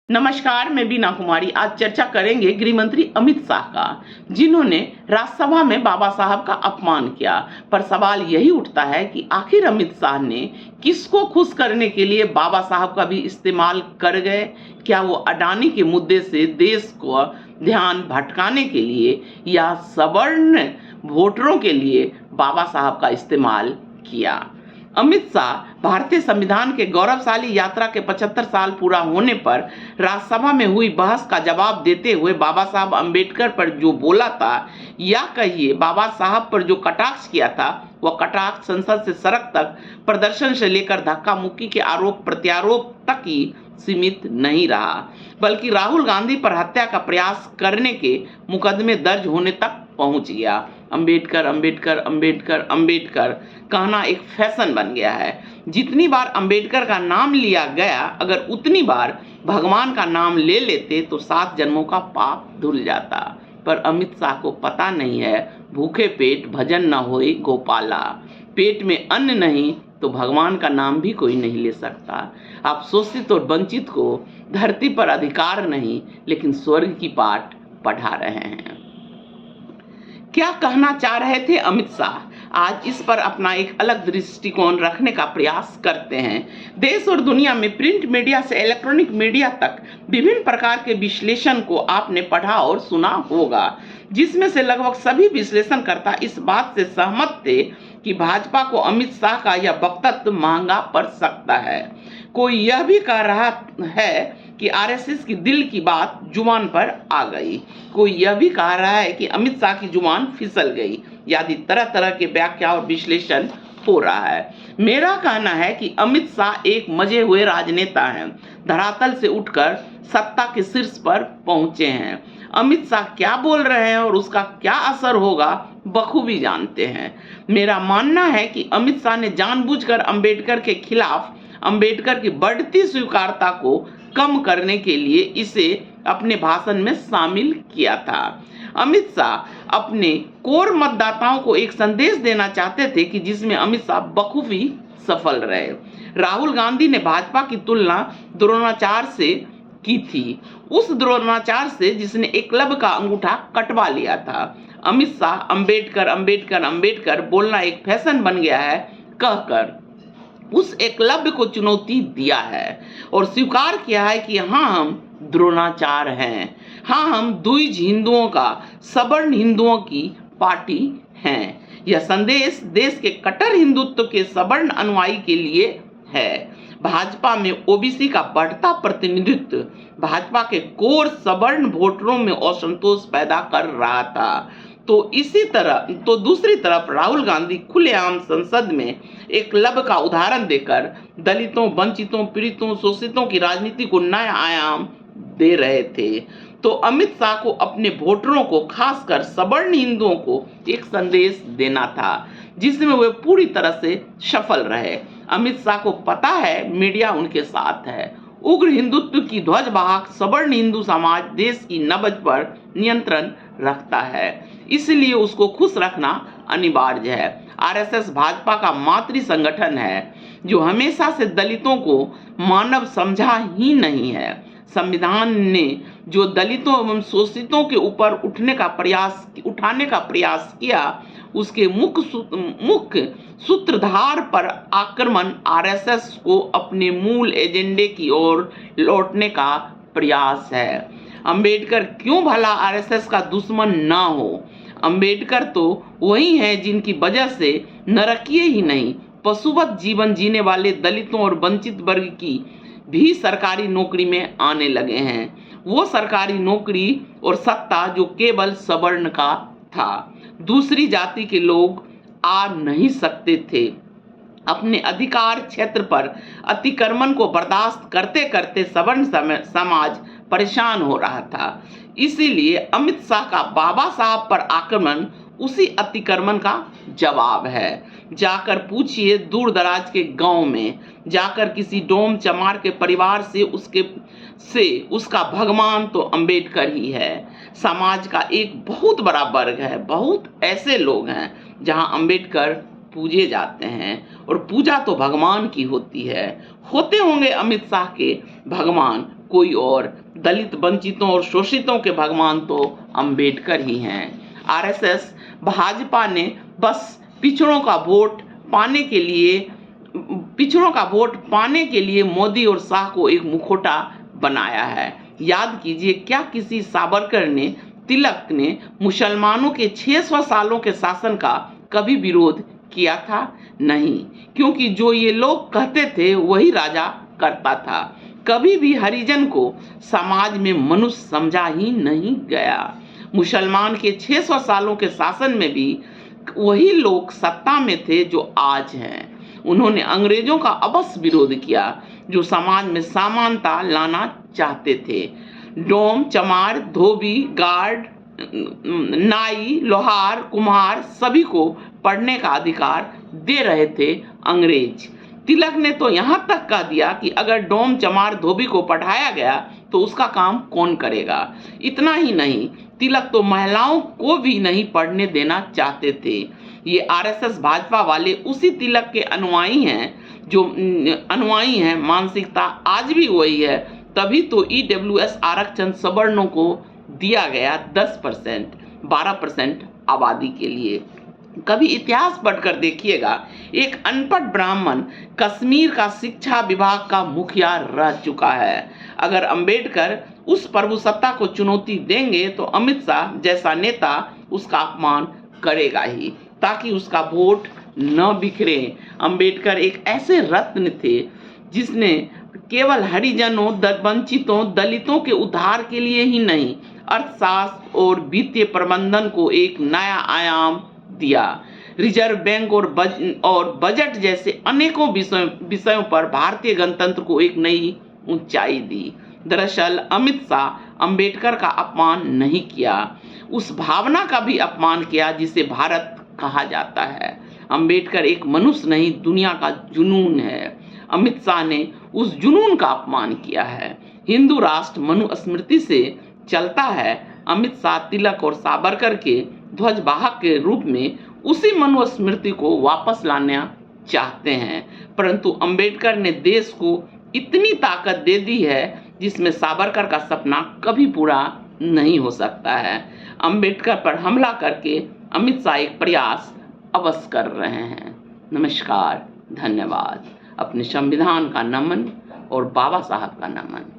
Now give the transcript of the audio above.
नमस्कार, मैं बीना कुमारी। आज चर्चा करेंगे गृह मंत्री अमित शाह का, जिन्होंने राज्यसभा में बाबा साहब का अपमान किया। पर सवाल यही उठता है कि आखिर अमित शाह ने किसको खुश करने के लिए बाबा साहब का भी इस्तेमाल कर गए? क्या वो अडानी के मुद्दे से देश को ध्यान भटकाने के लिए या सवर्ण वोटरों के लिए बाबा साहब का इस्तेमाल किया? अमित शाह भारतीय संविधान के गौरवशाली यात्रा के 75 साल पूरा होने पर राज्यसभा में हुई बहस का जवाब देते हुए बाबा साहब अंबेडकर पर जो बोला था, या कहिए बाबा साहब पर जो कटाक्ष किया था, वह कटाक्ष संसद से सड़क तक, प्रदर्शन से लेकर धक्का मुक्की के आरोप प्रत्यारोप तक ही सीमित नहीं रहा, बल्कि राहुल गांधी पर हत्या का प्रयास करने के मुकदमे दर्ज होने तक पहुंच गया। अंबेडकर अंबेडकर अंबेडकर अंबेडकर कहना एक फैशन बन गया है। जितनी बार अंबेडकर का नाम लिया गया, अगर उतनी बार भगवान का नाम ले लेते तो 7 जन्मों का पाप धुल जाता। पर अमित शाह को पता नहीं है, भूखे पेट भजन न होए गोपाला। पेट में अन्न नहीं तो भगवान का नाम भी कोई नहीं ले सकता। आप शोषित और वंचित को धरती पर अधिकार नहीं, लेकिन स्वर्ग की पाठ पढ़ा रहे हैं। क्या कहना चाह रहे थे अमित शाह? आज इस पर अपना एक अलग दृष्टिकोण रखने का प्रयास करते हैं। देश और दुनिया में प्रिंट मीडिया से इलेक्ट्रॉनिक मीडिया तक विभिन्न प्रकार के विश्लेषण को आपने पढ़ा और सुना होगा, जिसमें से लगभग सभी विश्लेषणकर्ता इस बात से सहमत थे कि भाजपा को अमित शाह का यह वक्तव्य महंगा पड़ सकता है। कोई यह भी कह रहा है कि आरएसएस की दिल की बात जुबान पर आ गई। कोई यह भी कह रहा है कि अमित शाह की जुबान फिसल गई। आदि तरह तरह के व्याख्या और विश्लेषण हो रहा है। मेरा कहना है कि अमित शाह एक मजे हुए राजनेता हैं, धरातल से उठकर सत्ता के शीर्ष पर पहुंचे हैं। अमित शाह क्या बोल रहे हैं और उसका क्या असर होगा बखूबी जानते हैं। मेरा मानना है कि अमित शाह ने जानबूझकर अंबेडकर के खिलाफ अंबेडकर की बढ़ती स्वीकार्यता को कम करने के लिए इसे अपने भाषण में शामिल किया था। अमित शाह अपने कोर मतदाताओं को एक संदेश देना चाहते थे कि जिसमें अमित शाह बखूबी सफल रहे। राहुल गांधी ने भाजपा की तुलना द्रोणाचार्य से की थी, उस द्रोणाचार्य से जिसने एकलव्य का अंगूठा कटवा लिया था। अमित शाह अंबेडकर अंबेडकर अंबेडकर बोलना एक फैशन बन गया है कहकर उस एकलव्य को चुनौती दिया है और स्वीकार किया है कि हाँ, हम द्रोणाचार्य हैं। हाँ, हम द्विज हिंदुओं का, सवर्ण हिंदुओं की पार्टी हैं। यह संदेश देश के कट्टर हिंदुत्व के सवर्ण अनुयायी के लिए है। भाजपा में ओबीसी का बढ़ता प्रतिनिधित्व भाजपा के कोर सवर्ण वोटरों में असंतोष पैदा कर रहा था। तो दूसरी तरफ राहुल गांधी खुलेआम संसद में एकलव्य का उदाहरण देकर दलितों, वंचितों, पीड़ितों, शोषितों की राजनीति को नया आयाम दे रहे थे। तो अमित शाह को अपने वोटरों को, खासकर सवर्ण हिंदुओं को एक संदेश देना था, जिसमें वे पूरी तरह से सफल रहे। अमित शाह को पता है मीडिया उनके साथ है। उग्र हिंदुत्व की ध्वजवाहक सवर्ण हिंदू समाज देश की नब्ज पर नियंत्रण रखता है, इसलिए उसको खुश रखना अनिवार्य है। आरएसएस भाजपा का मातृ संगठन है, जो हमेशा से दलितों को मानव समझा ही नहीं है। संविधान ने जो दलितों एवं शोषितों के ऊपर उठाने का प्रयास किया, उसके मुख्य सूत्रधार पर आक्रमण आरएसएस को अपने मूल एजेंडे की ओर लौटने का प्रयास है। अंबेडकर क्यों भला आरएसएस का दुश्मन ना हो? अंबेडकर तो वही हैं जिनकी वजह से नरकीय ही नहीं, पशुवत जीवन जीने वाले दलितों और वंचित वर्ग की भी सरकारी नौकरी में आने लगे हैं। वो सरकारी नौकरी और सत्ता जो केवल सवर्ण का था, दूसरी जाति के लोग आ नहीं सकते थे। अपने अधिकार क्षेत्र पर अतिक्रमण को बर्दाश्त करते करते सवर्ण समाज परेशान हो रहा था। इसीलिए अमित शाह का बाबा साहब पर आक्रमण उसी अतिक्रमण का जवाब है। जाकर पूछिए दूर दराज के गांव में, जाकर किसी डोम चमार के परिवार से उसका भगवान तो अंबेडकर ही है। समाज का एक बहुत बड़ा वर्ग है, बहुत ऐसे लोग हैं जहां अंबेडकर पूजे जाते हैं, और पूजा तो भगवान की होती है। होते होंगे अमित शाह के भगवान, कोई और। दलित, वंचितों और शोषितों के भगवान तो अंबेडकर ही हैं। आरएसएस भाजपा ने बस पिछड़ों का वोट पाने के लिए मोदी और शाह को एक मुखौटा बनाया है। याद कीजिए, क्या किसी सावरकर ने, तिलक ने मुसलमानों के 600 सालों के शासन का कभी विरोध किया था? नहीं, क्योंकि जो ये लोग कहते थे वही राजा करता था। कभी भी हरिजन को समाज में मनुष्य समझा ही नहीं गया। मुसलमान के 600 सालों के शासन में भी वही लोग सत्ता में थे जो आज हैं। उन्होंने अंग्रेजों का अवश्य विरोध किया जो समाज में समानता लाना चाहते थे। डोम, चमार, धोबी, गार्ड, नाई, लोहार, कुम्हार सभी को पढ़ने का अधिकार दे रहे थे अंग्रेज। तिलक ने तो यहाँ तक कह दिया कि अगर डोम, चमार, धोबी को पढ़ाया गया तो उसका काम कौन करेगा। इतना ही नहीं, तिलक तो महिलाओं को भी नहीं पढ़ने देना चाहते थे। ये आरएसएस भाजपा वाले उसी तिलक के अनुयायी हैं। मानसिकता आज भी वही है। तभी तो ईडब्ल्यूएस आरक्षण सवर्णों को दिया गया 10%, 12% आबादी के लिए। कभी इतिहास पढ़कर देखिएगा, एक अनपढ़ ब्राह्मण कश्मीर का शिक्षा विभाग का मुखिया रह चुका है। अगर अंबेडकर उस प्रभुसत्ता को चुनौती देंगे तो अमित शाह जैसा नेता उसका अपमान करेगा ही, ताकि उसका वोट न बिखरे। अंबेडकर एक ऐसे रत्न थे जिसने केवल हरिजनों, वंचितों, दलितों के उद्धार के लिए ही नहीं, अर्थशास्त्र और वित्तीय प्रबंधन को एक नया आयाम दिया। रिजर्व बैंक और बजट जैसे अनेकों विषयों पर भारतीय गणतंत्र को एक नई ऊंचाई दी। दरअसल अमित शाह अंबेडकर का अपमान नहीं किया, उस भावना का भी अपमान किया जिसे भारत कहा जाता है। अंबेडकर एक मनुष्य नहीं, दुनिया का जुनून है। अमित शाह ने उस जुनून का अपमान किया है। हिंदू राष्ट्र मनुस्मृति से चलता है। अमित शाह तिलक और सावरकर के ध्वजवाहक के रूप में उसी मनुस्मृति को वापस लाना चाहते हैं, परंतु अंबेडकर ने देश को इतनी ताकत दे दी है जिसमें सावरकर का सपना कभी पूरा नहीं हो सकता है। अंबेडकर पर हमला करके अमित शाह एक प्रयास अवश्य कर रहे हैं। नमस्कार, धन्यवाद। अपने संविधान का नमन और बाबा साहब का नमन।